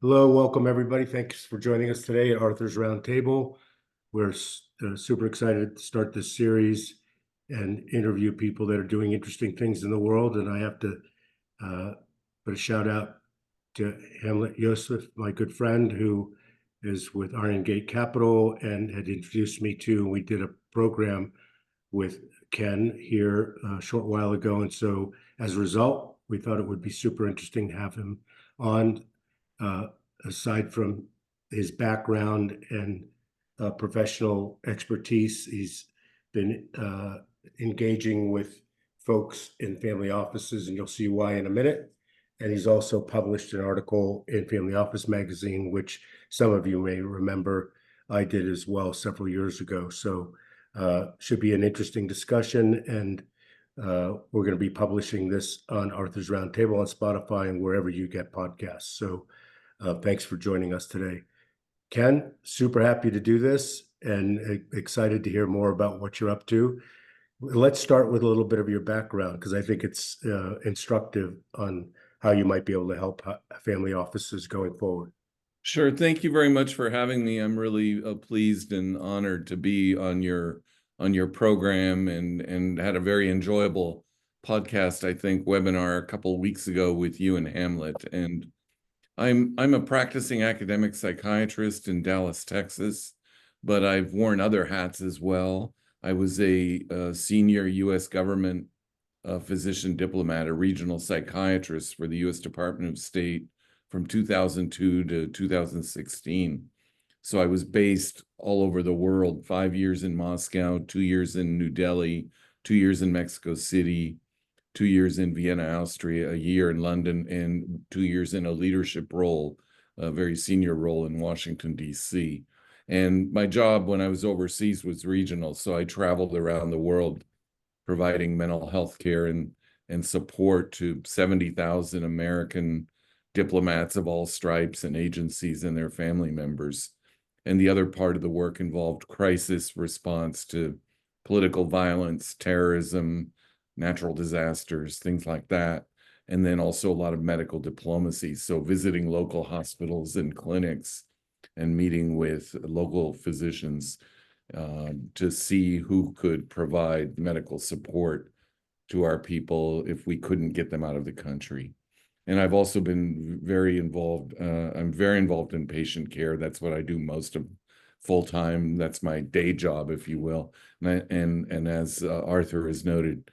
Hello, welcome everybody. Thanks for joining us today at Arthur's Roundtable. We're super excited to start this series and interview people that are doing interesting things in the world. And I have to put a shout out to Hamlet Yosef, my good friend, who is with Iron Gate Capital and had introduced me to. We did a program with Ken here a short while ago. And so as a result, we thought it would be super interesting to have him on. Aside from his background and professional expertise, he's been engaging with folks in family offices, and you'll see why in a minute. And he's also published an article in Family Office Magazine, which some of you may remember I did as well several years ago. So should be an interesting discussion. And we're going to be publishing this on Arthur's Roundtable on Spotify and wherever you get podcasts. So thanks for joining us today. Ken, super happy to do this and excited to hear more about what you're up to. Let's start with a little bit of your background, because I think it's instructive on how you might be able to help family offices going forward. Sure. Thank you very much for having me. I'm really pleased and honored to be on your program and had a very enjoyable podcast, I think, webinar a couple of weeks ago with you and Hamlet. And I'm a practicing academic psychiatrist in Dallas, Texas, but I've worn other hats as well. I was a senior U.S. government physician-diplomat, a regional psychiatrist for the U.S. Department of State from 2002 to 2016. So I was based all over the world, 5 years in Moscow, 2 years in New Delhi, 2 years in Mexico City, 2 years in Vienna, Austria, a year in London, and 2 years in a leadership role, a very senior role in Washington, D.C. And my job when I was overseas was regional, so I traveled around the world providing mental health care and support to 70,000 American diplomats of all stripes and agencies and their family members. And the other part of the work involved crisis response to political violence, terrorism, natural disasters, things like that. And then also a lot of medical diplomacy. So visiting local hospitals and clinics and meeting with local physicians to see who could provide medical support to our people if we couldn't get them out of the country. And I've also been very involved. I'm very involved in patient care. That's what I do most of full time. That's my day job, if you will. And as Arthur has noted,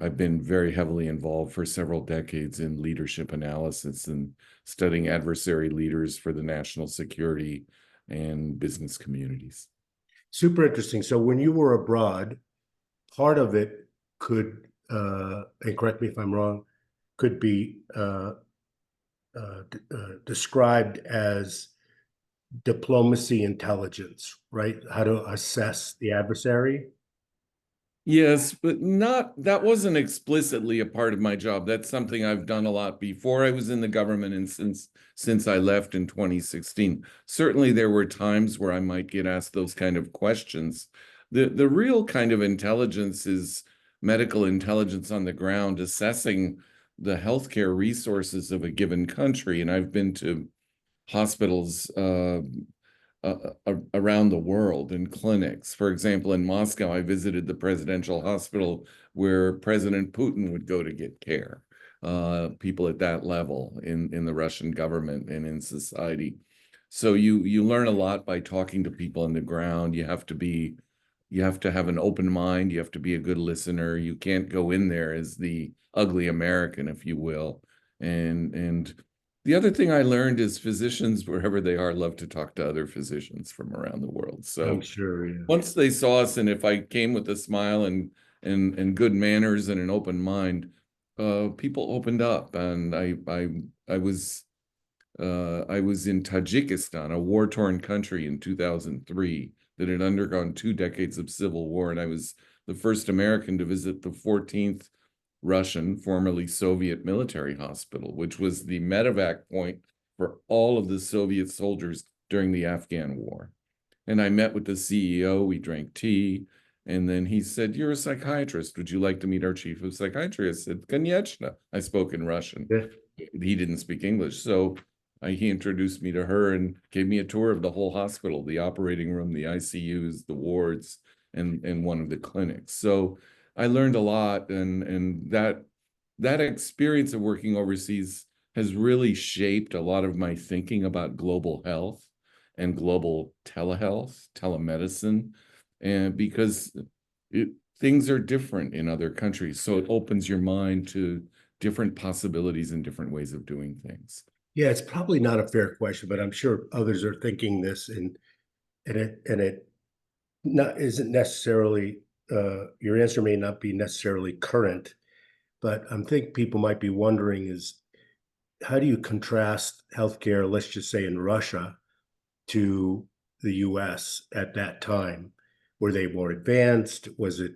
I've been very heavily involved for several decades in leadership analysis and studying adversary leaders for the national security and business communities. Super interesting. So when you were abroad, part of it could, and correct me if I'm wrong, could be described as diplomacy intelligence, right? How to assess the adversary. Yes, but that wasn't explicitly a part of my job. That's something I've done a lot before I was in the government and since I left in 2016. Certainly there were times where I might get asked those kind of questions. The real kind of intelligence is medical intelligence on the ground, assessing the healthcare resources of a given country. And I've been to hospitals around the world in clinics. For example, in Moscow, I visited the presidential hospital where President Putin would go to get care. People at that level in the Russian government and in society. So you learn a lot by talking to people on the ground. You have to have an open mind. You have to be a good listener. You can't go in there as the ugly American, if you will. And the other thing I learned is physicians, wherever they are, love to talk to other physicians from around the world. So I'm sure, yeah. Once they saw us, and if I came with a smile and good manners and an open mind, people opened up. And I was in Tajikistan, a war-torn country in 2003 that had undergone 2 decades of civil war, and I was the first American to visit the 14th Russian, formerly Soviet military hospital, which was the medevac point for all of the Soviet soldiers during the Afghan war. And I met with the CEO, we drank tea, and then he said, "You're a psychiatrist. Would you like to meet our chief of psychiatry?" I said, "Конечно." I spoke in Russian. Yeah. He didn't speak English. So he introduced me to her and gave me a tour of the whole hospital, the operating room, the ICUs, the wards, and one of the clinics. So I learned a lot, and that experience of working overseas has really shaped a lot of my thinking about global health and global telehealth, telemedicine, and because things are different in other countries. So it opens your mind to different possibilities and different ways of doing things. Yeah, it's probably not a fair question, but I'm sure others are thinking this, and it not isn't necessarily your answer may not be necessarily current, but I think people might be wondering is how do you contrast healthcare, let's just say in Russia, to the US at that time? Were they more advanced? Was it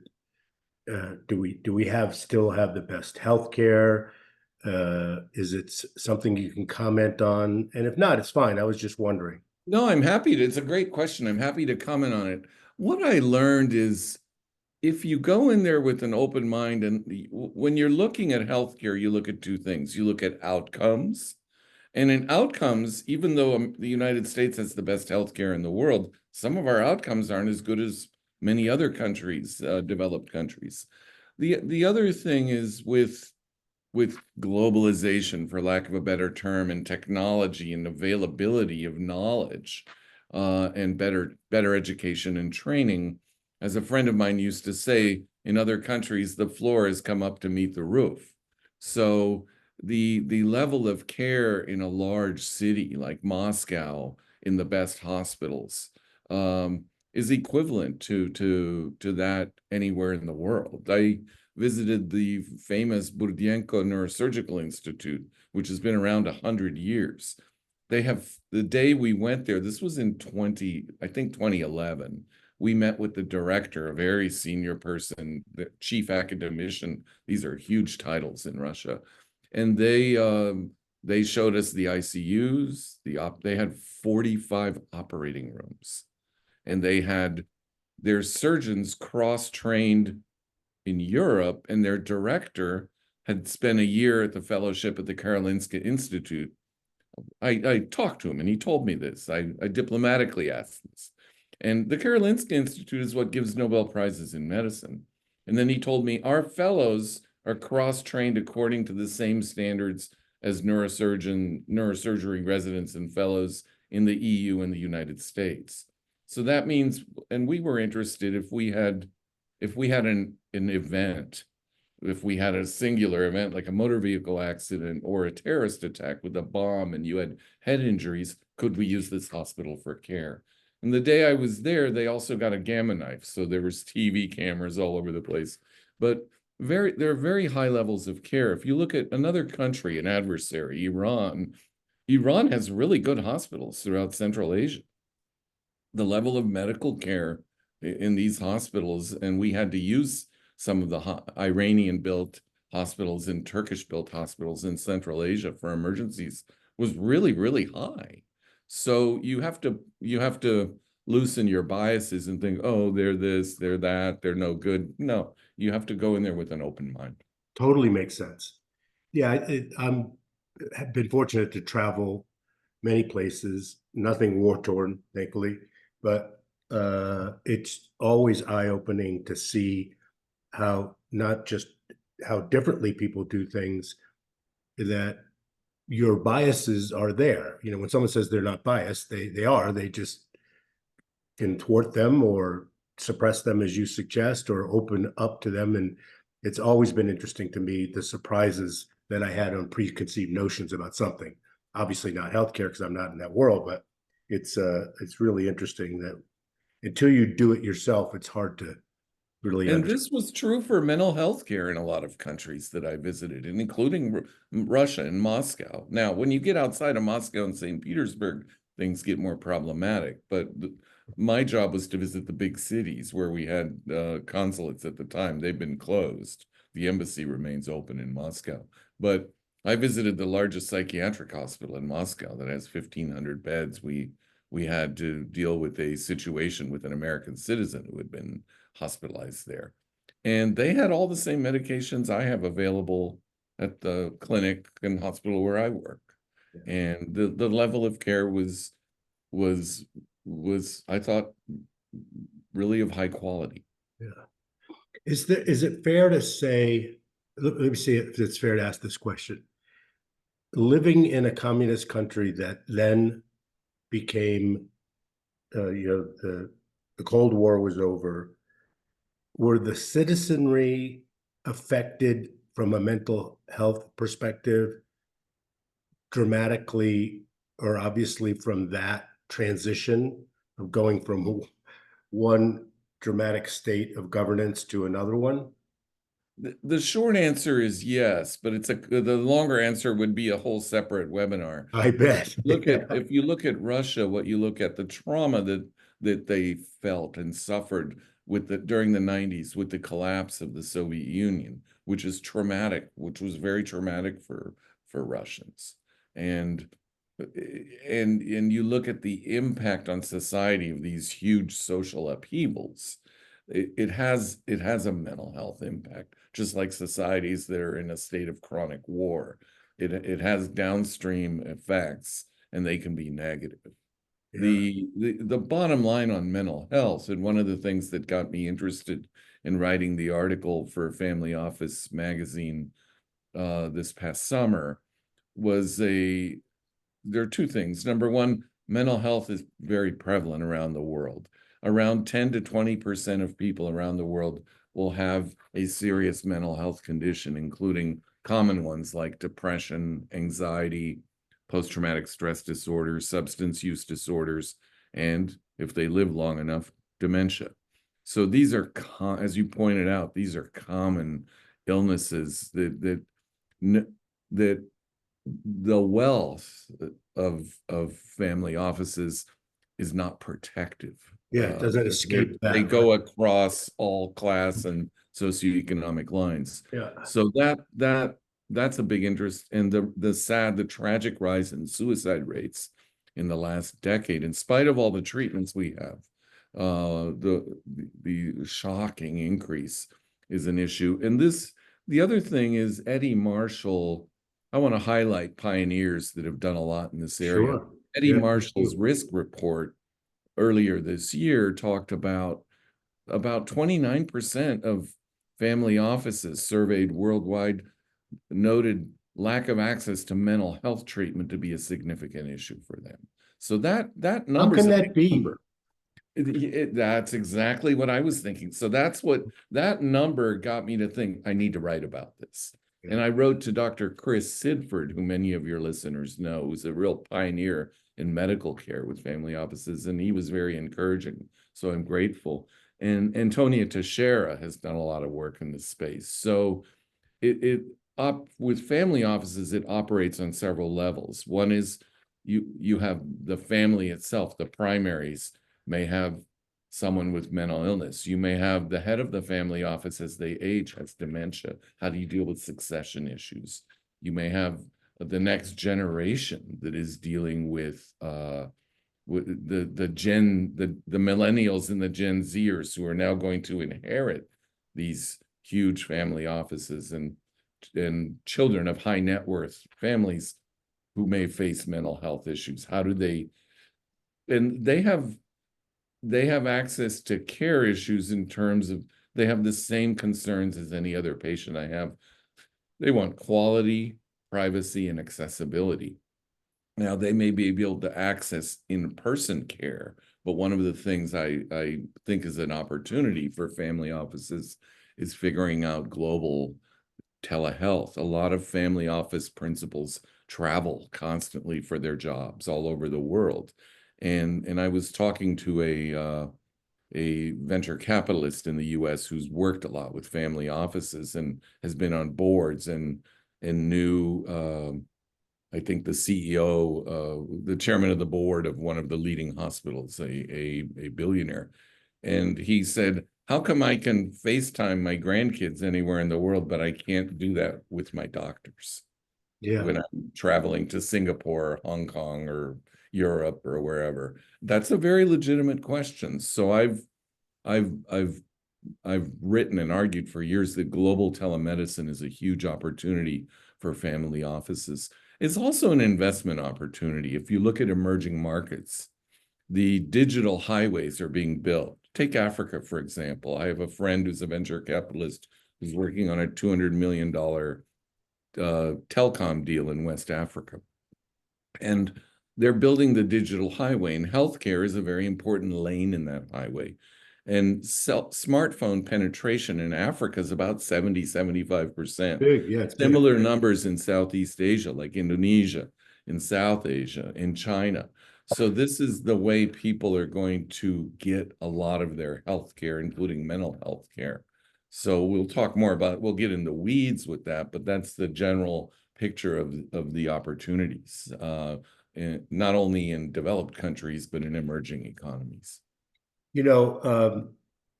do we have still have the best healthcare? Is it something you can comment on? And if not, it's fine. I was just wondering. No, I'm happy to. It's a great question. I'm happy to comment on it. What I learned is if you go in there with an open mind, and when you're looking at healthcare, you look at two things. You look at outcomes. And in outcomes, even though the United States has the best healthcare in the world, some of our outcomes aren't as good as many other countries, developed countries. The other thing is with globalization, for lack of a better term, and technology and availability of knowledge, and better education and training. As a friend of mine used to say, in other countries, the floor has come up to meet the roof. So the level of care in a large city like Moscow in the best hospitals is equivalent to that anywhere in the world. I visited the famous Burdienko Neurosurgical Institute, which has been around 100 years. They have, the day we went there, this was in 2011, we met with the director, a very senior person, the chief academician. These are huge titles in Russia. And they showed us the ICUs, they had 45 operating rooms, and they had their surgeons cross-trained in Europe, and their director had spent a year at the fellowship at the Karolinska Institute. I talked to him, and he told me this. I diplomatically asked this. And the Karolinska Institute is what gives Nobel Prizes in medicine. And then he told me, our fellows are cross-trained according to the same standards as neurosurgery residents and fellows in the EU and the United States. So that means, and we were interested if we had an event, if we had a singular event like a motor vehicle accident or a terrorist attack with a bomb and you had head injuries, could we use this hospital for care? And the day I was there, they also got a gamma knife. So there was TV cameras all over the place. But there are very high levels of care. If you look at another country, an adversary, Iran has really good hospitals throughout Central Asia. The level of medical care in these hospitals, and we had to use some of the Iranian-built hospitals and Turkish-built hospitals in Central Asia for emergencies, was really, really high. So you have to loosen your biases and think, oh, they're this, they're that, they're no good. No, you have to go in there with an open mind. Totally makes sense. Yeah, have been fortunate to travel many places, nothing war-torn, thankfully, but it's always eye-opening to see how not just how differently people do things, that your biases are there. You know, when someone says they're not biased, they are. They just can thwart them or suppress them as you suggest, or open up to them. And it's always been interesting to me, the surprises that I had on preconceived notions about something. Obviously not healthcare because I'm not in that world, but it's really interesting that until you do it yourself, it's hard to really And understand. this was true for mental health care in a lot of countries that I visited, and including Russia and Moscow. Now, when you get outside of Moscow and St. Petersburg, things get more problematic. But my job was to visit the big cities where we had consulates at the time. They've been closed. The embassy remains open in Moscow. But I visited the largest psychiatric hospital in Moscow that has 1,500 beds. We had to deal with a situation with an American citizen who had been hospitalized there. And they had all the same medications I have available at the clinic and hospital where I work. And the level of care was I thought really of high quality. Yeah. Is it fair to say, let me see if it's fair to ask this question. Living in a communist country that then became, the Cold War was over, were the citizenry affected from a mental health perspective dramatically or obviously from that transition of going from one dramatic state of governance to another one? The short answer is yes, but the longer answer would be a whole separate webinar. I bet. If you look at Russia, what you look at the trauma that they felt and suffered during the 90s with the collapse of the Soviet Union, which is traumatic, which was very traumatic for Russians. And you look at the impact on society of these huge social upheavals, it has a mental health impact, just like societies that are in a state of chronic war. It has downstream effects, and they can be negative. Yeah. The bottom line on mental health, and one of the things that got me interested in writing the article for Family Office magazine this past summer, was there are two things. Number one, mental health is very prevalent around the world. Around 10 to 20% of people around the world will have a serious mental health condition, including common ones like depression, anxiety, post-traumatic stress disorders, substance use disorders, and if they live long enough, dementia. So these are, as you pointed out, these are common illnesses that the wealth of family offices is not protective. Yeah, it doesn't escape that. They go across all class and socioeconomic lines. Yeah. So that's a big interest. And the tragic rise in suicide rates in the last decade, in spite of all the treatments we have, the shocking increase is an issue. And the other thing is Eddie Marshall. I want to highlight pioneers that have done a lot in this area. Sure. Eddie Yeah. Marshall's risk report earlier this year talked about 29% of family offices surveyed worldwide noted lack of access to mental health treatment to be a significant issue for them. So that number, how can that be? That's exactly what I was thinking. So that number got me to think I need to write about this. Yeah. And I wrote to Dr. Chris Sidford, who many of your listeners know, who's a real pioneer in medical care with family offices, and he was very encouraging. So I'm grateful. And Antonia Teixeira has done a lot of work in this space. So with family offices, it operates on several levels. One is you have the family itself, the primaries may have someone with mental illness. You may have the head of the family office as they age has dementia. How do you deal with succession issues? You may have the next generation that is dealing with the millennials and the Gen Zers who are now going to inherit these huge family offices, and children of high net worth families who may face mental health issues. How do they, and they have access to care issues in terms of they have the same concerns as any other patient I have. They want quality, privacy, and accessibility. Now, they may be able to access in-person care, but one of the things I think is an opportunity for family offices is figuring out global telehealth. A lot of family office principals travel constantly for their jobs all over the world. And I was talking to a venture capitalist in the US who's worked a lot with family offices and has been on boards and knew I think the CEO, the chairman of the board of one of the leading hospitals, a billionaire. And he said, how come I can FaceTime my grandkids anywhere in the world, but I can't do that with my doctors? Yeah. When I'm traveling to Singapore, Hong Kong, or Europe, or wherever. That's a very legitimate question. So I've written and argued for years that global telemedicine is a huge opportunity for family offices. It's also an investment opportunity. If you look at emerging markets, the digital highways are being built. Take Africa, for example. I have a friend who's a venture capitalist who's working on a $200 million telecom deal in West Africa. And they're building the digital highway, and healthcare is a very important lane in that highway. And smartphone penetration in Africa is about 70, 75%. Big, yeah, it's big. Similar numbers in Southeast Asia, like Indonesia, in South Asia, in China. So this is the way people are going to get a lot of their healthcare, including mental health care. So we'll talk more about, we'll get in the weeds with that, but that's the general picture of the opportunities, not only in developed countries, but in emerging economies. You know,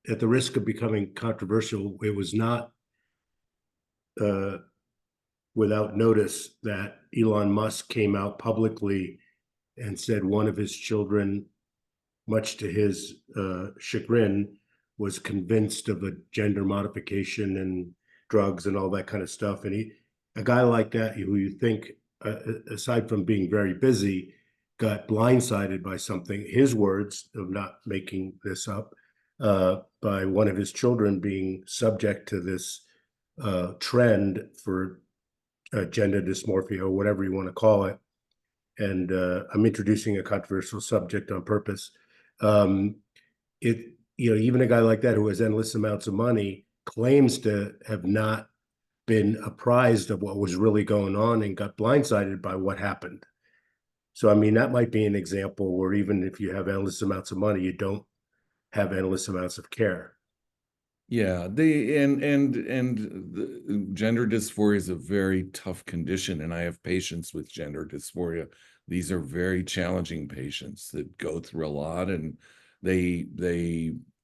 at the risk of becoming controversial, it was not without notice that Elon Musk came out publicly and said one of his children, much to his chagrin, was convinced of a gender modification and drugs and all that kind of stuff. And a guy like that, who you think, aside from being very busy, got blindsided by something, his words of not making this up, by one of his children being subject to this trend for gender dysmorphia, or whatever you want to call it. And I'm introducing a controversial subject on purpose. Even a guy like that who has endless amounts of money claims to have not been apprised of what was really going on and got blindsided by what happened. So, I mean, that might be an example where even if you have endless amounts of money, you don't have endless amounts of care. Yeah, the gender dysphoria is a very tough condition, and I have patients with gender dysphoria. These are very challenging patients that go through a lot, and they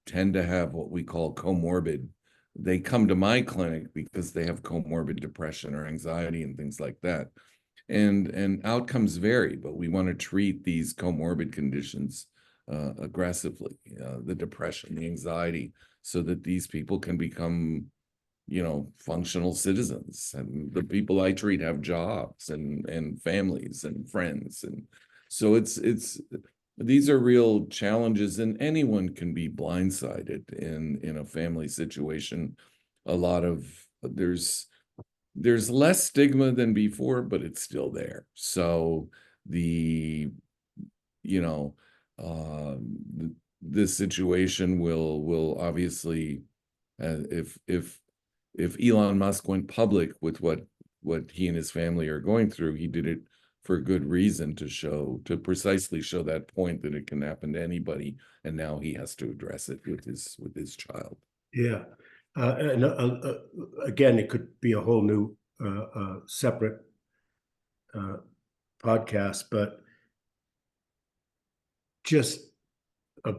tend to have what we call comorbid. They come to my clinic because they have comorbid depression or anxiety and things like that. And outcomes vary, but we want to treat these comorbid conditions aggressively, the depression, the anxiety, so that these people can become, functional citizens. And the people I treat have jobs and families and friends. And so these are real challenges, and anyone can be blindsided in a family situation. There's less stigma than before, but it's still there. So this situation will obviously, if Elon Musk went public with what he and his family are going through, he did it for good reason, to precisely show that point that it can happen to anybody, and now he has to address it with his child. Yeah. And again, it could be a whole new separate podcast, but just a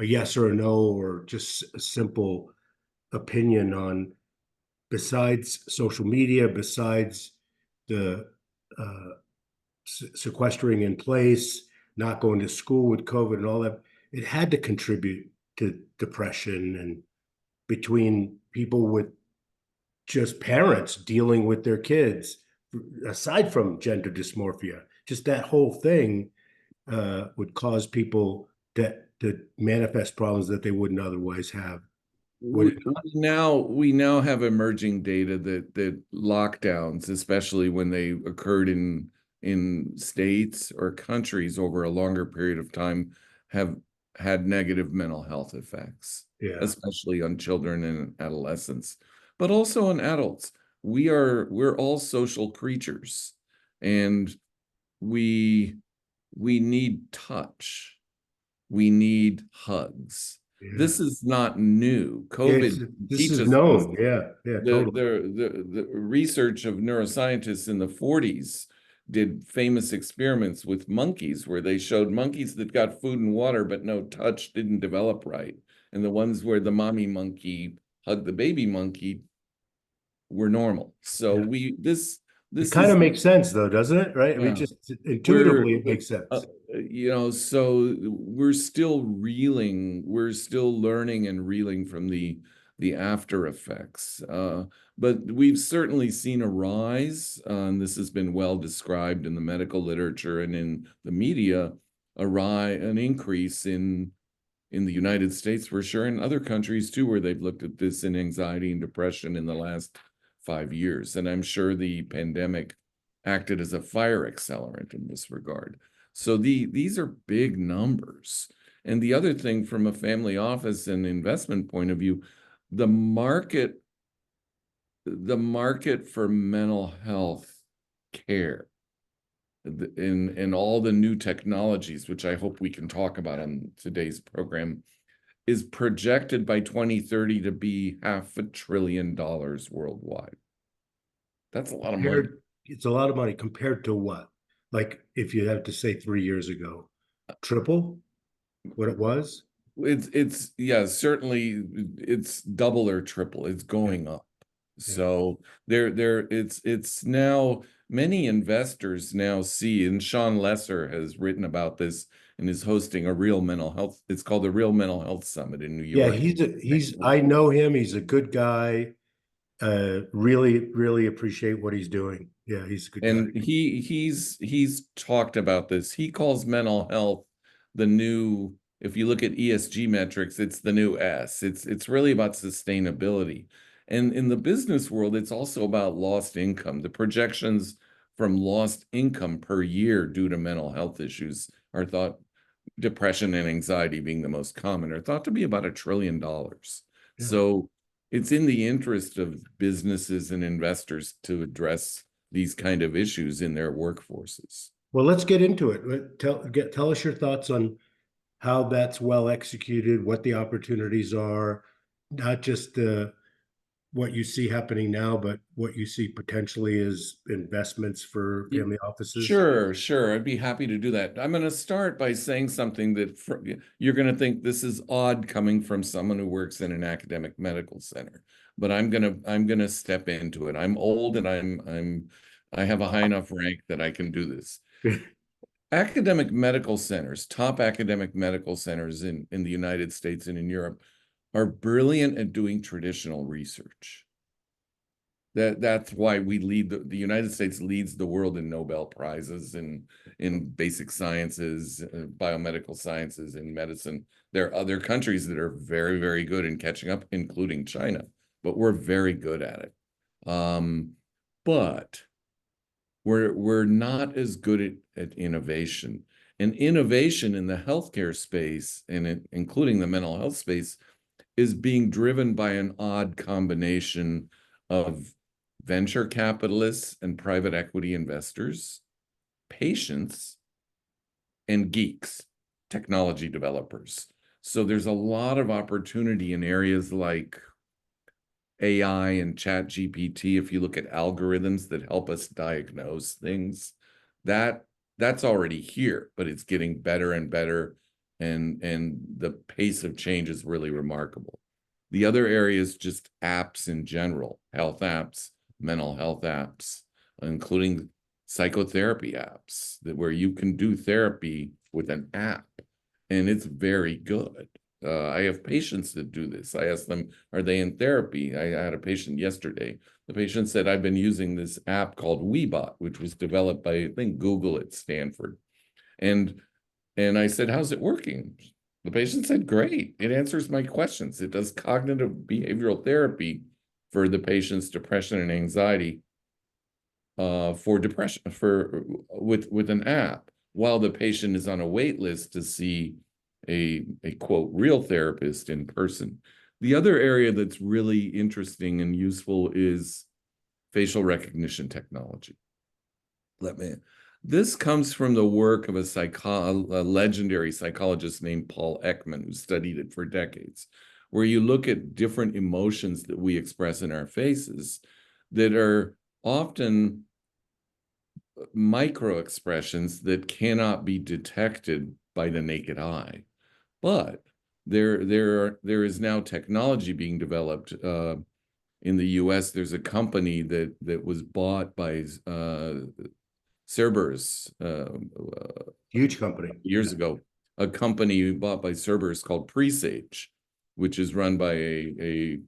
yes or a no, or just a simple opinion on, besides social media, besides the sequestering in place, not going to school with COVID and all that, it had to contribute to depression, and between people with just parents dealing with their kids, aside from gender dysmorphia, just that whole thing would cause people to manifest problems that they wouldn't otherwise have. We now have emerging data that lockdowns, especially when they occurred in states or countries over a longer period of time, have had negative mental health effects, especially on children and adolescents, but also on adults. We're all social creatures, and we need touch. We need hugs. Yeah. This is not new. COVID this is known. Totally. The research of neuroscientists in the 40s did famous experiments with monkeys, where they showed monkeys that got food and water but no touch didn't develop right, and the ones where the mommy monkey hugged the baby monkey were normal. So this it kind of makes sense, though, doesn't it? Right? Yeah. I mean, just intuitively, it makes sense. So we're still reeling, we're still learning and reeling from the the after effects. But we've certainly seen a rise, and this has been well described in the medical literature and in the media, an increase in the United States for sure, and other countries too, where they've looked at this in anxiety and depression in the last 5 years. And I'm sure the pandemic acted as a fire accelerant in this regard. So these are big numbers. And the other thing, from a family office and investment point of view, the market for mental health care in all the new technologies, which I hope we can talk about on today's program, is projected by 2030 to be $500 billion worldwide. That's a lot of money. It's a lot of money compared to what? Like, if you had to say 3 years ago, triple what it was? It's yeah, certainly it's double or triple. It's going up. Yeah. So it's now, many investors now see, and Sean Lesser has written about this and is hosting a real mental health. It's called the Real Mental Health Summit in New York. Yeah, I know him. He's a good guy. Really appreciate what he's doing. Yeah, he's a good guy. And he's talked about this. He calls mental health the new, if you look at ESG metrics, it's the new S. It's really about sustainability. And in the business world, it's also about lost income. The projections from lost income per year due to mental health issues are thought, depression and anxiety being the most common, are thought to be about $1 trillion. Yeah. So it's in the interest of businesses and investors to address these kind of issues in their workforces. Well, let's get into it. Tell us your thoughts on how that's well executed, what the opportunities are, not just what you see happening now, but what you see potentially as investments for family offices. Sure. I'd be happy to do that. I'm going to start by saying something that you're going to think this is odd coming from someone who works in an academic medical center, but I'm going to step into it. I'm old and I have a high enough rank that I can do this. Academic medical centers, top academic medical centers in the United States and in Europe, are brilliant at doing traditional research. That's why we lead, the United States leads the world in Nobel Prizes in basic sciences, biomedical sciences, and medicine. There are other countries that are very, very good in catching up, including China, but we're very good at it. But we're not as good at innovation. And innovation in the healthcare space, and including the mental health space, is being driven by an odd combination of venture capitalists and private equity investors, patients, and geeks, technology developers. So there's a lot of opportunity in areas like AI and ChatGPT. If you look at algorithms that help us diagnose things, that's already here, but it's getting better and better. And the pace of change is really remarkable. The other area is just apps in general, health apps, mental health apps, including psychotherapy apps, where you can do therapy with an app, and it's very good. I have patients that do this. I ask them, are they in therapy? I had a patient yesterday. The patient said, I've been using this app called Weebot, which was developed by, I think, Google at Stanford. And I said, how's it working? The patient said, great. It answers my questions. It does cognitive behavioral therapy for the patient's depression and anxiety with an app, while the patient is on a wait list to see a quote real therapist in person. The other area that's really interesting and useful is facial recognition technology. This comes from the work of a legendary psychologist named Paul Ekman, who studied it for decades, where you look at different emotions that we express in our faces that are often micro expressions that cannot be detected by the naked eye. But there is now technology being developed. In the US, there's a company that was bought by Cerberus, huge company, years ago, a company bought by Cerberus called Presage, which is run by a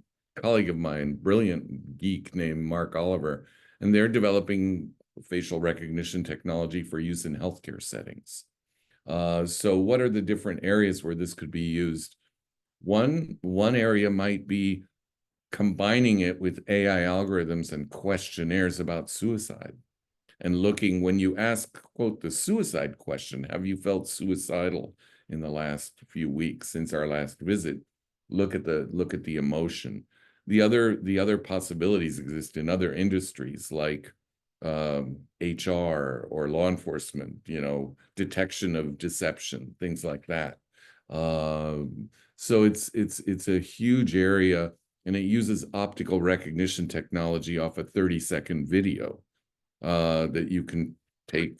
colleague of mine, brilliant geek named Mark Oliver, and they're developing facial recognition technology for use in healthcare settings. So what are the different areas where this could be used? One area might be combining it with AI algorithms and questionnaires about suicide, and looking, when you ask, quote, the suicide question, have you felt suicidal in the last few weeks since our last visit? Look at the emotion. The other possibilities exist in other industries like HR or law enforcement, detection of deception, things like that. So it's a huge area, and it uses optical recognition technology off a 30-second video that you can take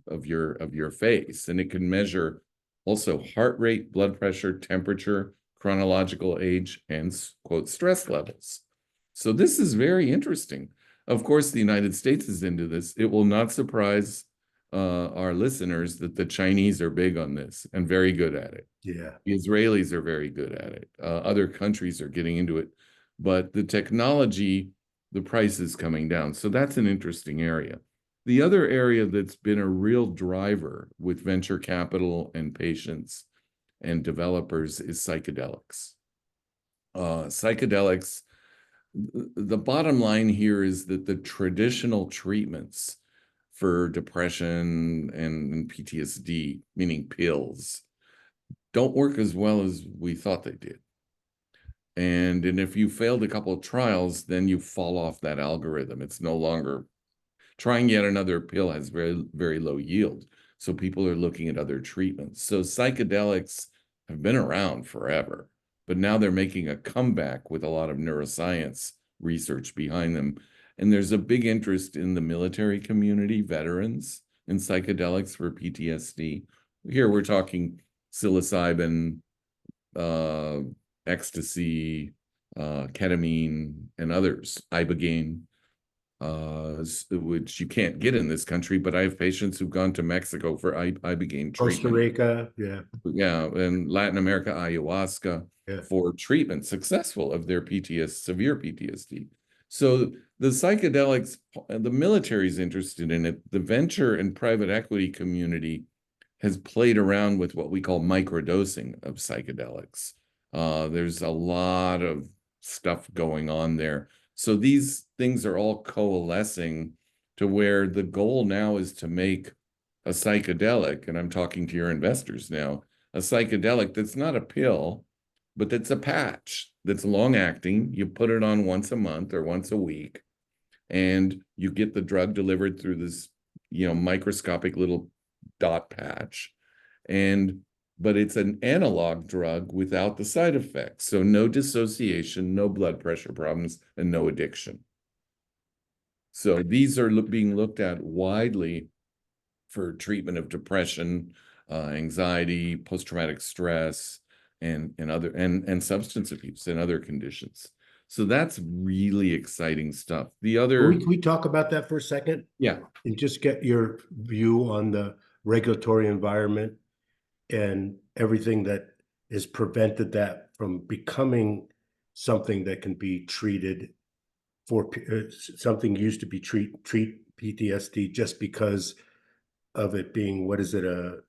of your face, and it can measure also heart rate, blood pressure, temperature, chronological age, and quote stress levels. So this is very interesting. Of course, the United States is into this. It will not surprise our listeners that the Chinese are big on this and very good at it. Yeah. The Israelis are very good at it. Other countries are getting into it, but the technology, the price is coming down. So that's an interesting area. The other area that's been a real driver with venture capital and patients and developers is psychedelics. Psychedelics, the bottom line here is that the traditional treatments for depression and PTSD, meaning pills, don't work as well as we thought they did. And if you failed a couple of trials, then you fall off that algorithm. It's no longer trying yet another pill has very, very low yield. So people are looking at other treatments. So psychedelics have been around forever, but now they're making a comeback with a lot of neuroscience research behind them. And there's a big interest in the military community, veterans, in psychedelics for PTSD. Here we're talking psilocybin, ecstasy, ketamine, and others, ibogaine, which you can't get in this country, but I have patients who've gone to Mexico for ibogaine treatment. Costa Rica, yeah. Yeah, and Latin America, ayahuasca, Yeah. for treatment, successful, of their severe PTSD. So the psychedelics, the military's interested in it. The venture and private equity community has played around with what we call microdosing of psychedelics. There's a lot of stuff going on there. So these things are all coalescing to where the goal now is to make a psychedelic, and I'm talking to your investors now, a psychedelic that's not a pill, but that's a patch that's long acting. You put it on once a month or once a week, and you get the drug delivered through this, microscopic little dot patch. But it's an analog drug without the side effects. So no dissociation, no blood pressure problems, and no addiction. So these are being looked at widely for treatment of depression, anxiety, post-traumatic stress, and substance abuse and other conditions. So that's really exciting stuff. Can we talk about that for a second? Yeah. And just get your view on the regulatory environment and everything that has prevented that from becoming something that can be treated for something used to be treat PTSD just because of it being, what is it, a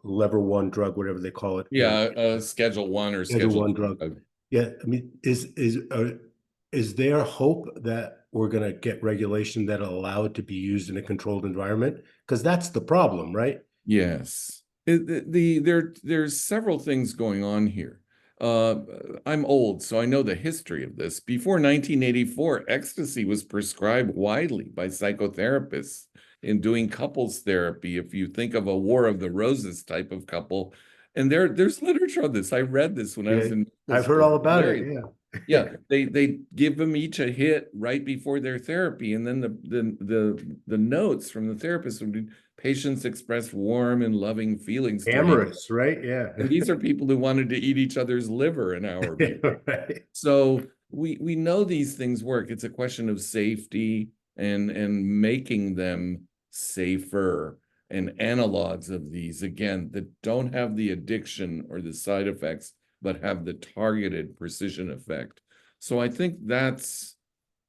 level 1 drug, whatever they call it. Yeah, Schedule 1 or Schedule 1 drug. Yeah, I mean, is there hope that we're going to get regulation that'll allow it to be used in a controlled environment? Because that's the problem, right? Yes. There's several things going on here. I'm old, so I know the history of this. Before 1984, ecstasy was prescribed widely by psychotherapists in doing couples therapy. If you think of a War of the Roses type of couple, and there's literature on this. I read this when I was in. I've heard all about it. Yeah. Yeah, they give them each a hit right before their therapy, and then the notes from the therapist would be, patients express warm and loving feelings. Amorous, right? Yeah. And these are people who wanted to eat each other's liver an hour before. Right. So we know these things work. It's a question of safety and making them safer, and analogs of these, again, that don't have the addiction or the side effects but have the targeted precision effect. So I think that's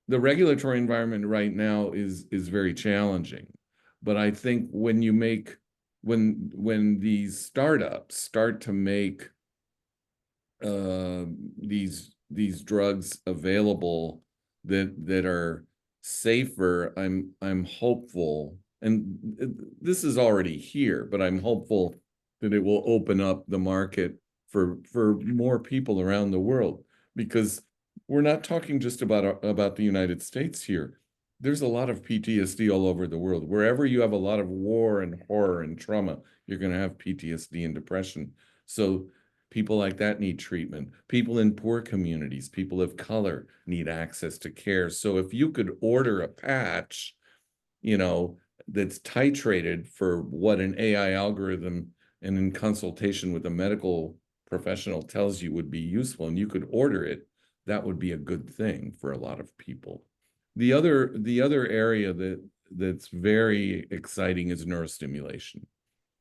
the regulatory environment right now is very challenging. But I think when you make when these startups start to make these drugs available that are safer, I'm hopeful, and this is already here, but I'm hopeful that it will open up the market for more people around the world, because we're not talking just about the United States here. There's a lot of PTSD all over the world. Wherever you have a lot of war and horror and trauma, you're going to have PTSD and depression. So people like that need treatment. People in poor communities, people of color need access to care. So if you could order a patch, you know, that's titrated for what an AI algorithm and in consultation with a medical professional tells you would be useful, and you could order it, that would be a good thing for a lot of people. The other area that's very exciting is neurostimulation.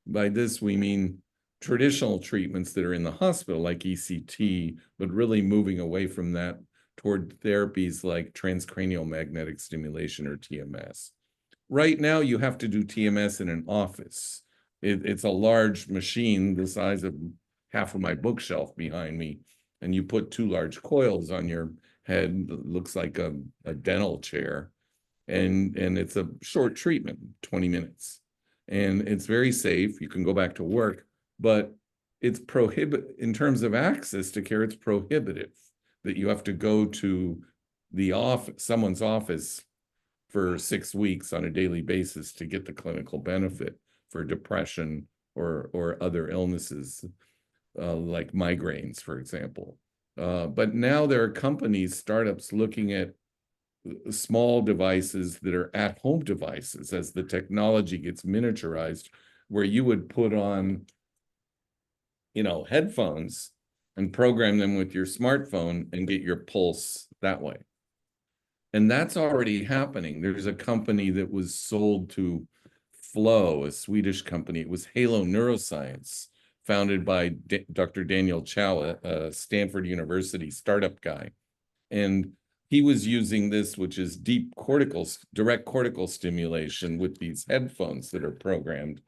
By this, we mean traditional treatments that are in the hospital, like ECT, but really moving away from that toward therapies like transcranial magnetic stimulation, or TMS. Right now, you have to do TMS in an office. It's a large machine the size of half of my bookshelf behind me, and you put two large coils on your head. It looks like a dental chair, and it's a short treatment, 20 minutes. And it's very safe. You can go back to work, but it's in terms of access to care, it's prohibitive that you have to go to the office, someone's office, for 6 weeks on a daily basis to get the clinical benefit for depression or other illnesses, like migraines, for example. But now there are companies, startups, looking at small devices that are at-home devices as the technology gets miniaturized, where you would put on, you know, headphones and program them with your smartphone and get your pulse that way. And that's already happening. There's a company that was sold to Flow, a Swedish company. It was Halo Neuroscience, founded by Dr. Daniel Chow, a Stanford University startup guy. And he was using this, which is direct cortical stimulation with these headphones that are programmed.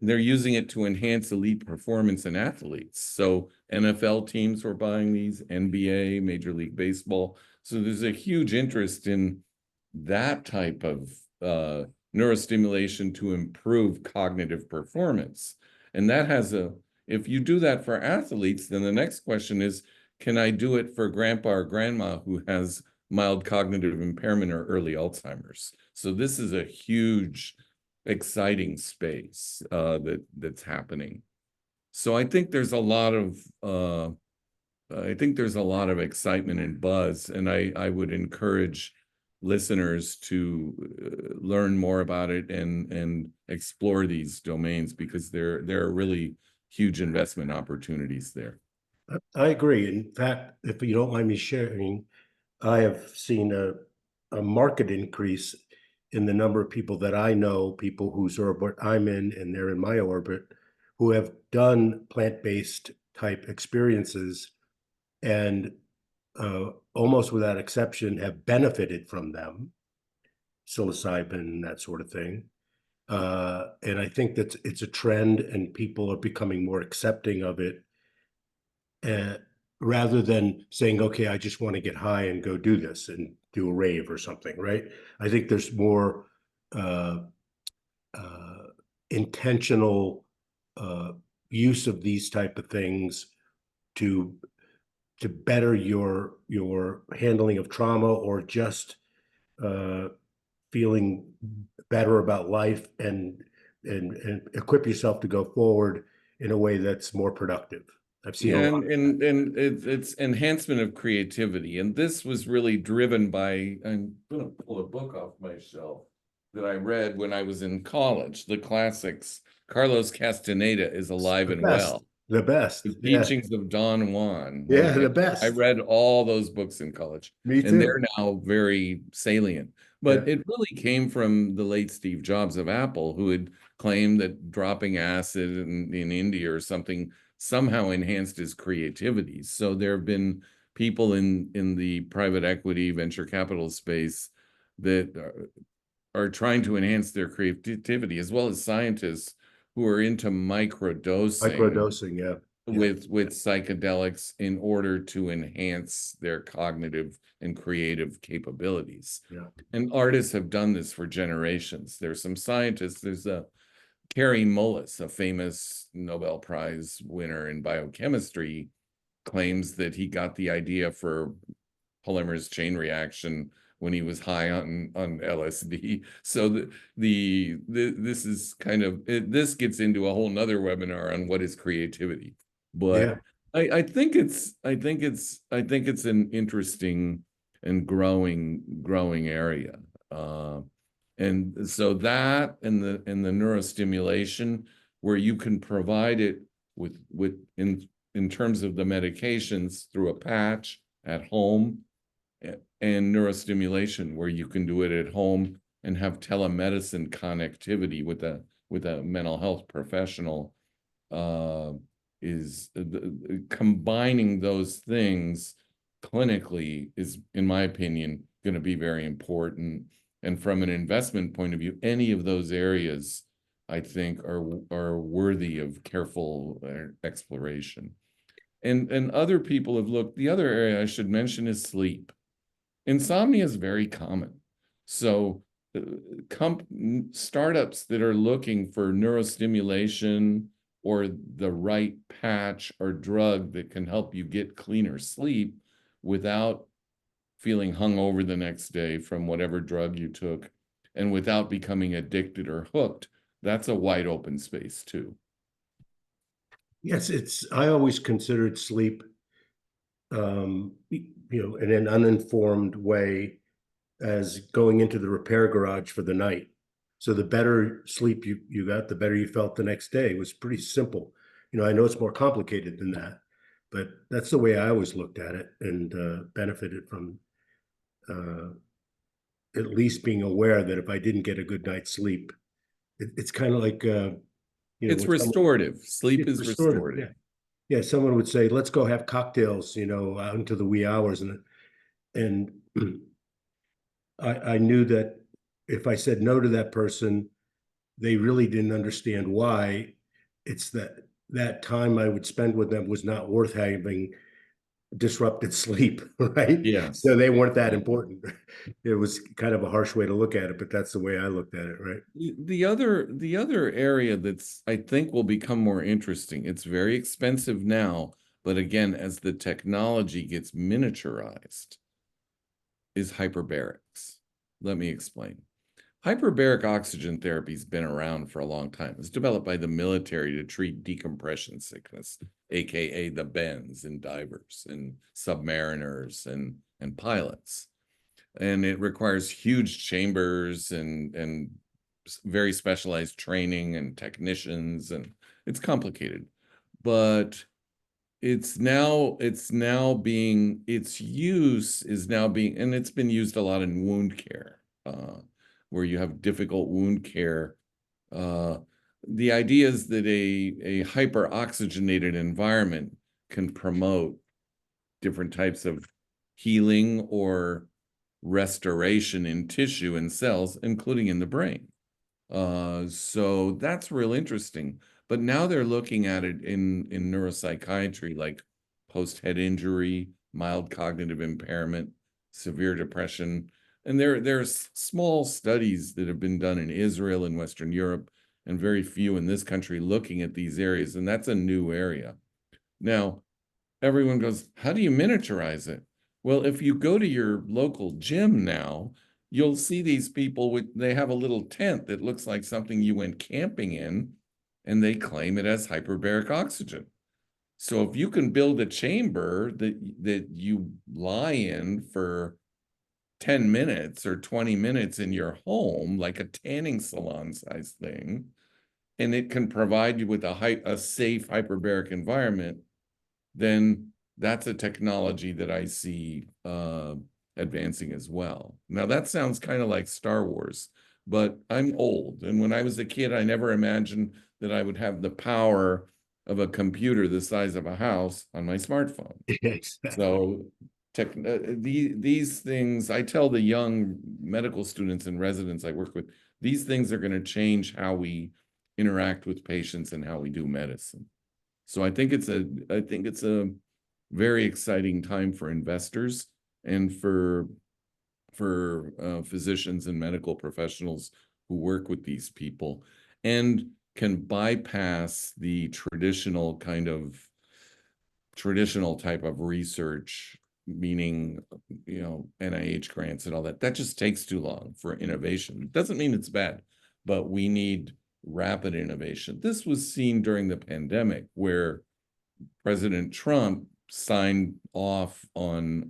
They're using it to enhance elite performance in athletes. So NFL teams were buying these, NBA, Major League Baseball. So there's a huge interest in that type of neurostimulation to improve cognitive performance. And that if you do that for athletes, then the next question is, can I do it for grandpa or grandma who has mild cognitive impairment or early Alzheimer's? So this is a huge, exciting space that's happening. So I think there's a lot of excitement and buzz, and I would encourage listeners to learn more about it and explore these domains, because there are really huge investment opportunities there. I agree. In fact, if you don't mind me sharing, I have seen a market increase in the number of people that I know, people whose orbit I'm in and they're in my orbit, who have done plant-based type experiences and almost without exception have benefited from them, psilocybin, that sort of thing. And I think that it's a trend, and people are becoming more accepting of it, rather than saying, okay, I just want to get high and go do this and do a rave or something, right? I think there's more intentional use of these type of things to better your handling of trauma, or just feeling better about life, and equip yourself to go forward in a way that's more productive. I've seen a lot. And it's enhancement of creativity. And this was really driven by, I'm going to pull a book off my shelf that I read when I was in college, the classics. Carlos Castaneda is alive and well. The best. The Teachings of Don Juan. Yeah, the best. I read all those books in college. Me too. And they're now very salient. But Yeah. it really came from the late Steve Jobs of Apple, who had claimed that dropping acid in India or something somehow enhanced his creativity. So there have been people in the private equity venture capital space that are trying to enhance their creativity, as well as scientists who are into microdosing Microdosing, yeah. with psychedelics in order to enhance their cognitive and creative capabilities. Yeah. And artists have done this for generations. There's some scientists, there's Carey Mullis, a famous Nobel Prize winner in biochemistry, claims that he got the idea for polymerase chain reaction when he was high on LSD. So this is kind of this gets into a whole nother webinar on what is creativity. But I think it's an interesting and growing area. And so that and the neurostimulation, where you can provide it with in terms of the medications through a patch at home, and neurostimulation, where you can do it at home and have telemedicine connectivity with a mental health professional, is combining those things clinically is, in my opinion, going to be very important. And from an investment point of view, any of those areas, I think, are worthy of careful exploration. And other people have looked. The other area I should mention is sleep. Insomnia is very common. So startups that are looking for neurostimulation or the right patch or drug that can help you get cleaner sleep without feeling hungover the next day from whatever drug you took, and without becoming addicted or hooked, that's a wide open space too. Yes, I always considered sleep, in an uninformed way, as going into the repair garage for the night. So the better sleep you got, the better you felt the next day. It was pretty simple. I know it's more complicated than that, but that's the way I always looked at it, and benefited from at least being aware that if I didn't get a good night's sleep, it's kind of like, it's restorative. Sleep is restorative. Yeah. Yeah, someone would say, let's go have cocktails, out into the wee hours. And I knew that if I said no to that person, they really didn't understand why. It's that time I would spend with them was not worth having disrupted sleep, right? Yes. So they weren't that important. It was kind of a harsh way to look at it, but that's the way I looked at it, right? The other area that's, I think, will become more interesting, it's very expensive now, but again, as the technology gets miniaturized, is hyperbarics. Let me explain. Hyperbaric oxygen therapy has been around for a long time. It's developed by the military to treat decompression sickness, aka the bends and divers and submariners and pilots. And it requires huge chambers and very specialized training and technicians, and it's complicated. But its use is now being, and it's been used a lot in wound care, where you have difficult wound care. The idea is that a hyper-oxygenated environment can promote different types of healing or restoration in tissue and cells, including in the brain. So that's real interesting. But now they're looking at it in neuropsychiatry, like post-head injury, mild cognitive impairment, severe depression. And there's small studies that have been done in Israel and Western Europe, and very few in this country looking at these areas. And that's a new area. Now, everyone goes, how do you miniaturize it? Well, if you go to your local gym now, you'll see these people they have a little tent that looks like something you went camping in, and they claim it as hyperbaric oxygen. So if you can build a chamber that you lie in for 10 minutes or 20 minutes in your home, like a tanning salon size thing, and it can provide you with a safe hyperbaric environment, then that's a technology that I see advancing as well. Now, that sounds kind of like Star Wars, but I'm old. And when I was a kid, I never imagined that I would have the power of a computer the size of a house on my smartphone. Exactly. So these things, I tell the young medical students and residents I work with, these things are going to change how we interact with patients and how we do medicine. So I think it's a very exciting time for investors and for physicians and medical professionals who work with these people and can bypass the traditional type of research, meaning, NIH grants and all that. That just takes too long for innovation. It doesn't mean it's bad, but we need rapid innovation. This was seen during the pandemic, where President Trump signed off on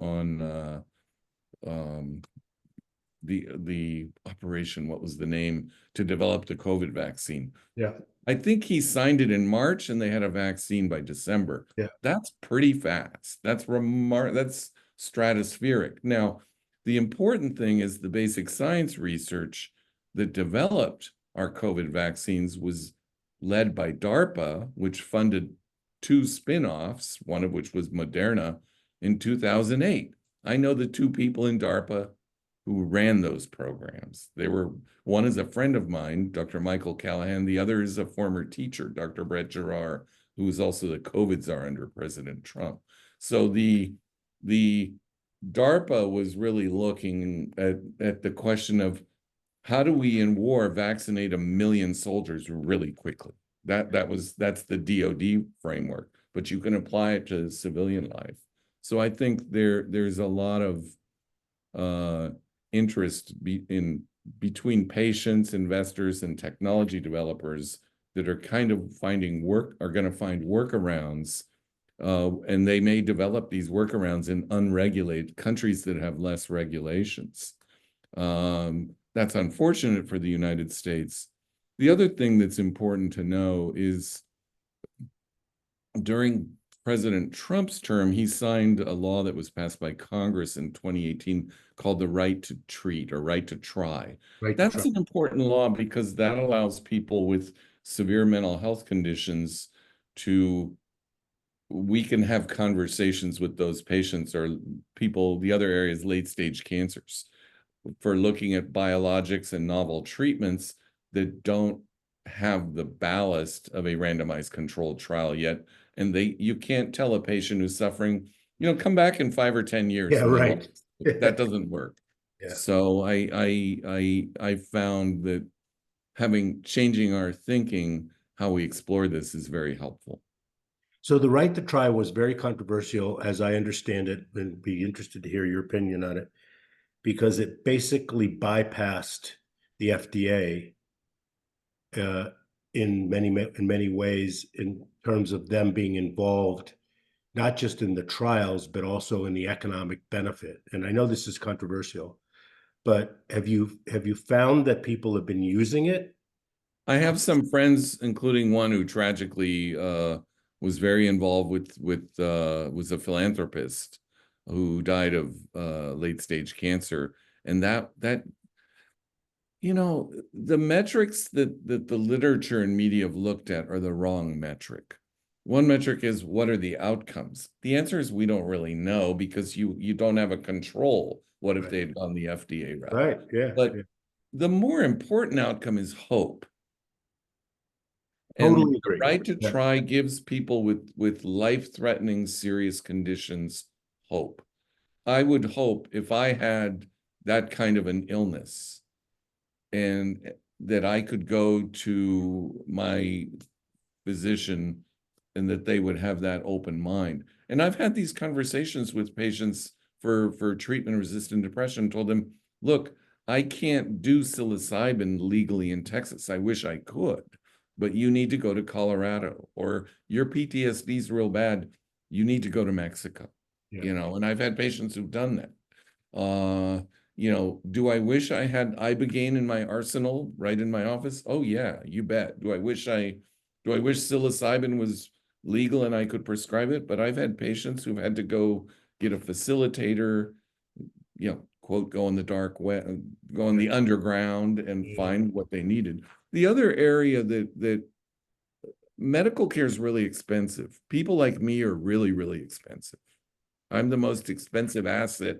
the operation, what was the name, to develop the COVID vaccine. Yeah. I think he signed it in March and they had a vaccine by December. Yeah. That's pretty fast. That's stratospheric. Now, the important thing is the basic science research that developed our COVID vaccines was led by DARPA, which funded 2 spin-offs, one of which was Moderna, in 2008. I know the 2 people in DARPA who ran those programs. One is a friend of mine, Dr. Michael Callahan. The other is a former teacher, Dr. Brett Giroir, who was also the COVID czar under President Trump. So the DARPA was really looking at the question of, how do we in war vaccinate 1 million soldiers really quickly? That's the DoD framework, but you can apply it to civilian life. So I think there's a lot of interest between patients, investors, and technology developers that are kind of are going to find workarounds, and they may develop these workarounds in unregulated countries that have less regulations. That's unfortunate for the United States. The other thing that's important to know is during President Trump's term, he signed a law that was passed by Congress in 2018 called the right to treat, or right to try. That's an important law because that allows people with severe mental health conditions we can have conversations with those patients or people, the other area is late stage cancers, for looking at biologics and novel treatments that don't have the ballast of a randomized controlled trial yet. And you can't tell a patient who's suffering, come back in 5 or 10 years. Yeah, right. That doesn't work. Yeah. So I found that changing our thinking, how we explore this, is very helpful. So the right to try was very controversial, as I understand it, and be interested to hear your opinion on it, because it basically bypassed the FDA in many ways, in terms of them being involved, not just in the trials, but also in the economic benefit. And I know this is controversial, but have you found that people have been using it? I have some friends, including one who tragically was very involved was a philanthropist who died of late stage cancer. And that the metrics that the literature and media have looked at are the wrong metric. One metric is, what are the outcomes? The answer is, we don't really know, because you don't have a control. What if they'd gone the FDA route? Right, yeah. But the more important outcome is hope. Totally And agree. The right to try gives people with life-threatening serious conditions hope. I would hope, if I had that kind of an illness, and that I could go to my physician and that they would have that open mind. And I've had these conversations with patients for treatment-resistant depression, told them, look, I can't do psilocybin legally in Texas. I wish I could, but you need to go to Colorado, or your PTSD is real bad. You need to go to Mexico, and I've had patients who've done that. Do I wish I had Ibogaine in my arsenal right in my office? Oh yeah, you bet. Do I wish psilocybin was legal and I could prescribe it? But I've had patients who've had to go get a facilitator, quote, go in the dark web, go in the underground and find what they needed. The other area that medical care is really expensive. People like me are really, really expensive. I'm the most expensive asset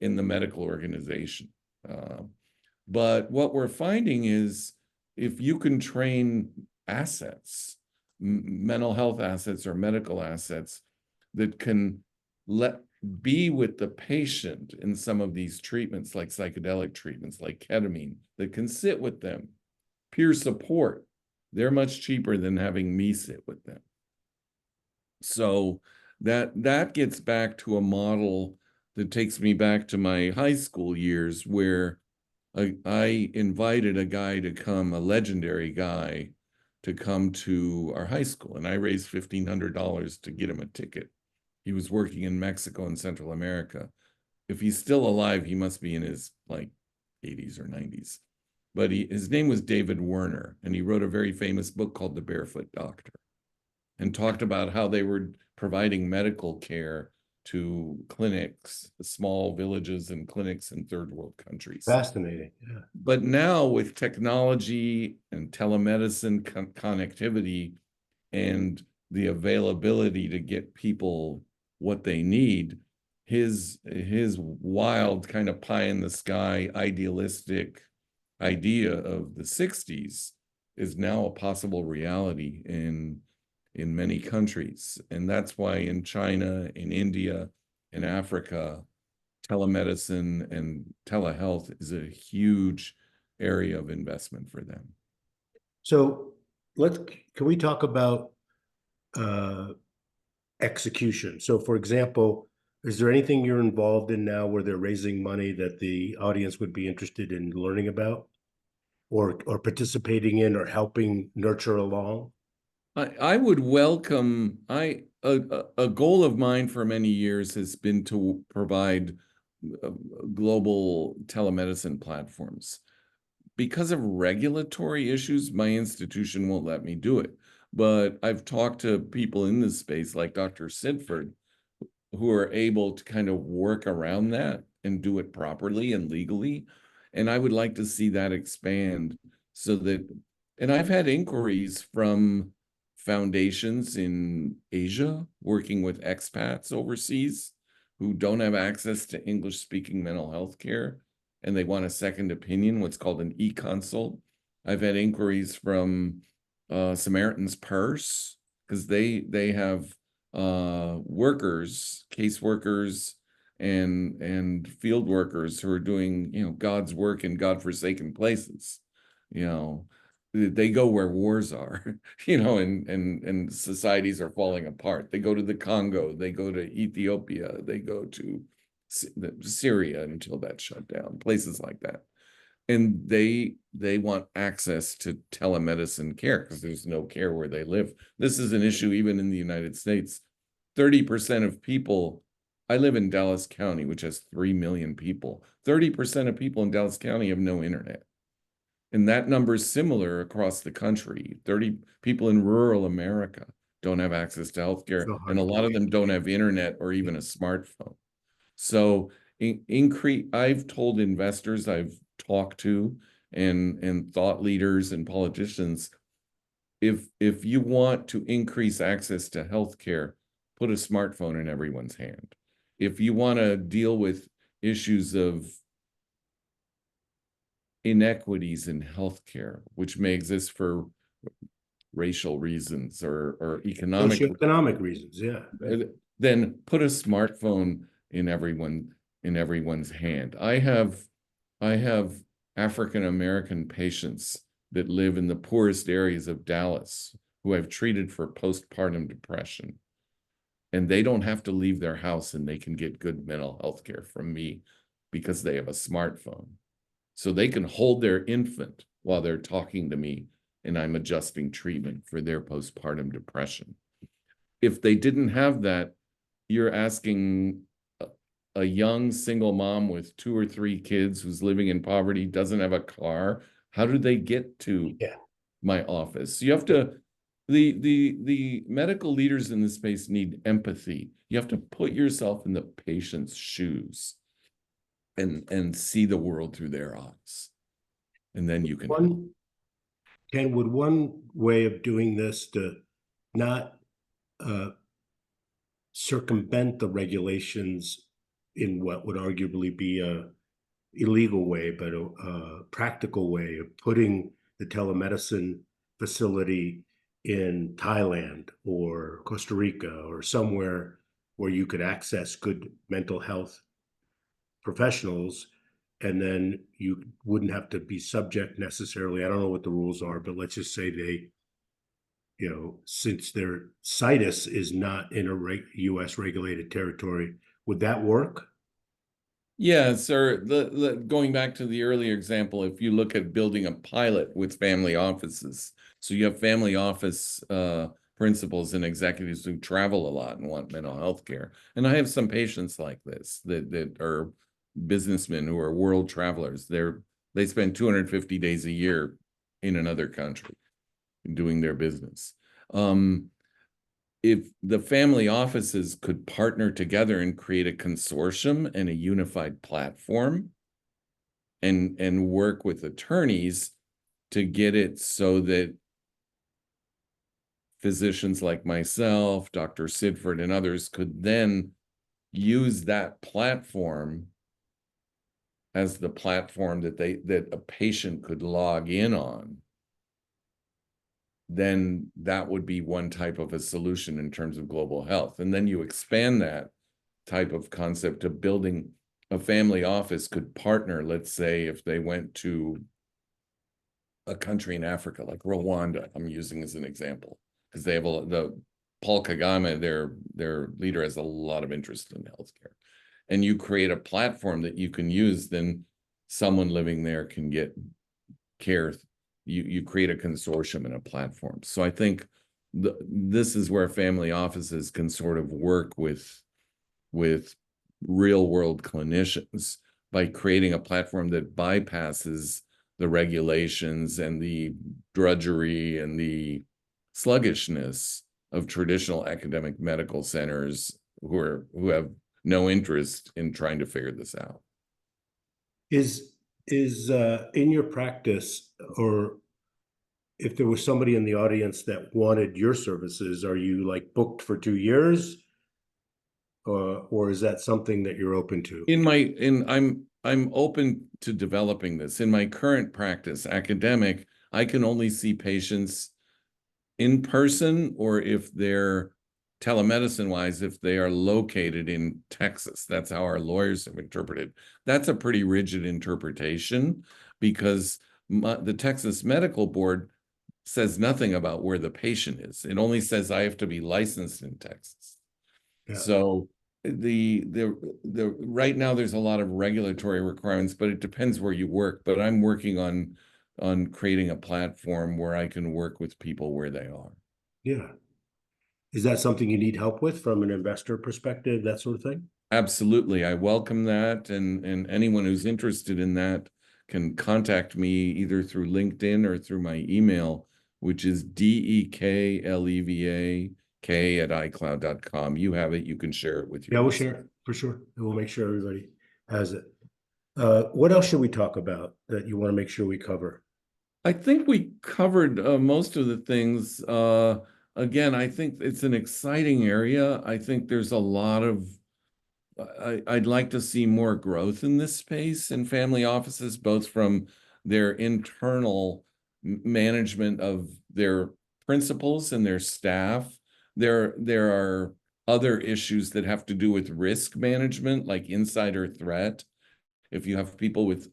in the medical organization. But what we're finding is if you can train assets, mental health assets or medical assets that can be with the patient in some of these treatments, like psychedelic treatments, like ketamine, that can sit with them, peer support, they're much cheaper than having me sit with them. So that gets back to a model that takes me back to my high school years, where I invited a guy to come, a legendary guy, to come to our high school, and I raised $1,500 to get him a ticket. He was working in Mexico and Central America. If he's still alive, he must be in his like 80s or 90s. But his name was David Werner, and he wrote a very famous book called The Barefoot Doctor, and talked about how they were providing medical care to clinics, small villages and clinics in third world countries. Fascinating. Yeah. But now with technology and telemedicine connectivity and the availability to get people what they need, his wild kind of pie in the sky idealistic idea of the 60s is now a possible reality in many countries. And that's why in China, in India, in Africa, telemedicine and telehealth is a huge area of investment for them. So can we talk about execution? So for example, is there anything you're involved in now where they're raising money that the audience would be interested in learning about or participating in or helping nurture along? I would welcome, a goal of mine for many years has been to provide global telemedicine platforms. Because of regulatory issues, my institution won't let me do it. But I've talked to people in this space like Dr. Sidford, who are able to kind of work around that and do it properly and legally. And I would like to see that expand so that, and I've had inquiries from foundations in Asia working with expats overseas who don't have access to English-speaking mental health care, and they want a second opinion, what's called an e-consult. I've had inquiries from Samaritan's Purse, because they have workers, caseworkers, and field workers who are doing God's work in godforsaken places. They go where wars are, and societies are falling apart. They go to the Congo, they go to Ethiopia, they go to Syria until that shut down, places like that. And they want access to telemedicine care because there's no care where they live. This is an issue even in the United States. 30% of people, I live in Dallas County, which has 3 million people. 30% of people in Dallas County have no internet. And that number is similar across the country. 30 people in rural America don't have access to healthcare, and a lot of them don't have internet or even a smartphone. So I've told investors I've talked to and thought leaders and politicians, if you want to increase access to healthcare, put a smartphone in everyone's hand. If you want to deal with issues of inequities in healthcare, which may exist for racial reasons or economic reasons, yeah, then put a smartphone in everyone's hand. I have African American patients that live in the poorest areas of Dallas who I've treated for postpartum depression, and they don't have to leave their house, and they can get good mental health care from me because they have a smartphone. So they can hold their infant while they're talking to me, and I'm adjusting treatment for their postpartum depression. If they didn't have that, you're asking a young single mom with 2 or 3 kids who's living in poverty, doesn't have a car, how do they get to my office? You have to, the medical leaders in this space need empathy. You have to put yourself in the patient's shoes and see the world through their eyes. And then you can would one way of doing this to not circumvent the regulations in what would arguably be a illegal way, but a practical way of putting the telemedicine facility in Thailand or Costa Rica or somewhere where you could access good mental health professionals, and then you wouldn't have to be subject necessarily. I don't know what the rules are, but let's just say they, since their situs is not in a U.S. regulated territory, would that work? Yeah, sir. Going back to the earlier example, if you look at building a pilot with family offices, so you have family office principals and executives who travel a lot and want mental health care. And I have some patients like this that are businessmen who are world travelers. They spend 250 days a year in another country doing their business. If the family offices could partner together and create a consortium and a unified platform and work with attorneys to get it so that physicians like myself, Dr. Sidford, and others could then use that platform as the platform that a patient could log in on, then that would be one type of a solution in terms of global health. And then you expand that type of concept of building a family office could partner, let's say, if they went to a country in Africa, like Rwanda, I'm using as an example, because they have Paul Kagame, their leader, has a lot of interest in healthcare. And you create a platform that you can use, then someone living there can get care. You create a consortium and a platform. So I think this is where family offices can sort of work with real world clinicians by creating a platform that bypasses the regulations and the drudgery and the sluggishness of traditional academic medical centers who have no interest in trying to figure this out. Is in your practice, or if there was somebody in the audience that wanted your services, are you like booked for 2 years, or is that something that you're open to? I'm open to developing this. In my current practice, academic, I can only see patients in person, or if they're telemedicine wise, if they are located in Texas. That's how our lawyers have interpreted. That's a pretty rigid interpretation, because the Texas Medical Board says nothing about where the patient is. It only says I have to be licensed in Texas. Yeah. So the right now there's a lot of regulatory requirements, but it depends where you work. But I'm working on creating a platform where I can work with people where they are. Yeah. Is that something you need help with from an investor perspective, that sort of thing? Absolutely. I welcome that. And anyone who's interested in that can contact me either through LinkedIn or through my email, which is deklevak@icloud.com. You have it. You can share it with your. Yeah, we'll share it for sure. And we'll make sure everybody has it. What else should we talk about that you want to make sure we cover? I think we covered most of the things. Again, I think it's an exciting area. I think there's a lot of, I'd like to see more growth in this space in family offices, both from their internal management of their principals and their staff. There are other issues that have to do with risk management, like insider threat. If you have people with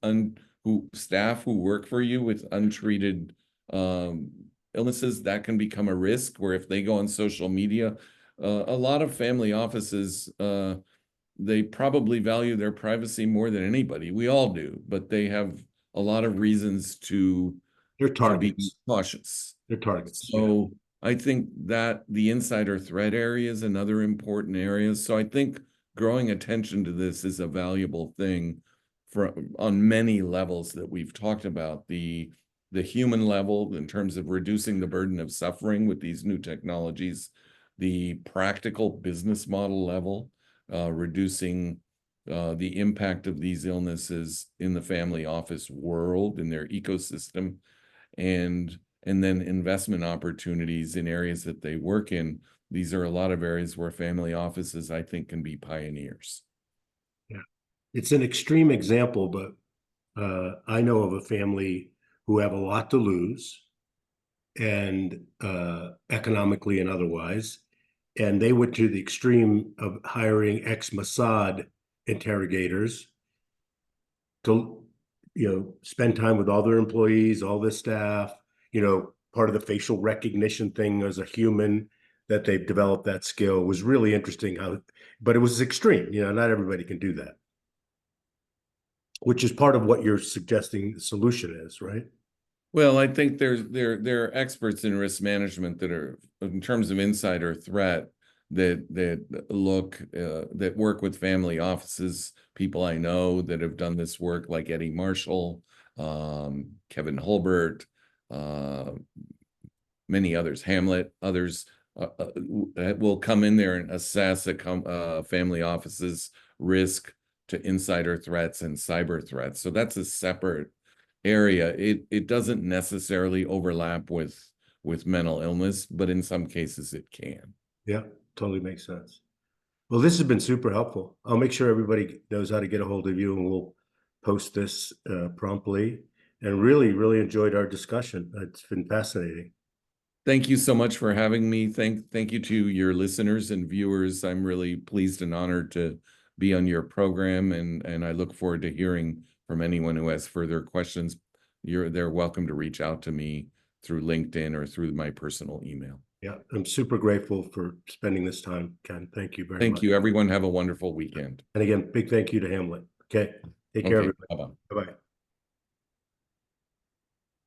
staff who work for you with untreated illnesses, that can become a risk, where if they go on social media, a lot of family offices, they probably value their privacy more than anybody. We all do, but they have a lot of reasons to be cautious. They're targets. So yeah. I think that the insider threat area is another important area. So I think growing attention to this is a valuable thing on many levels that we've talked about. The human level, in terms of reducing the burden of suffering with these new technologies, the practical business model level, reducing the impact of these illnesses in the family office world, in their ecosystem, and and then investment opportunities in areas that they work in. These are a lot of areas where family offices, I think, can be pioneers. Yeah, it's an extreme example, but I know of a family who have a lot to lose, and economically and otherwise, and they went to the extreme of hiring ex-Mossad interrogators to, spend time with all their employees, all the staff, part of the facial recognition thing as a human, that they've developed that skill. Was really interesting but it was extreme. Not everybody can do that, which is part of what you're suggesting the solution is, right? Well, I think there are experts in risk management that are, in terms of insider threat, that work with family offices. People I know that have done this work, like Eddie Marshall, Kevin Holbert, many others, Hamlet, others will come in there and assess a family office's risk to insider threats and cyber threats. So that's a separate area. It doesn't necessarily overlap with mental illness, but in some cases it can. Yeah, totally makes sense. Well, this has been super helpful. I'll make sure everybody knows how to get a hold of you, and we'll post this promptly. And really, really enjoyed our discussion. It's been fascinating. Thank you so much for having me. Thank you to your listeners and viewers. I'm really pleased and honored to be on your program, and I look forward to hearing from anyone who has further questions. They're welcome to reach out to me through LinkedIn or through my personal email. Yeah, I'm super grateful for spending this time, Ken. Thank you very much. Thank you, everyone. Have a wonderful weekend. And again, big thank you to Hamlet. Okay, take care, everybody. Bye-bye. Bye-bye.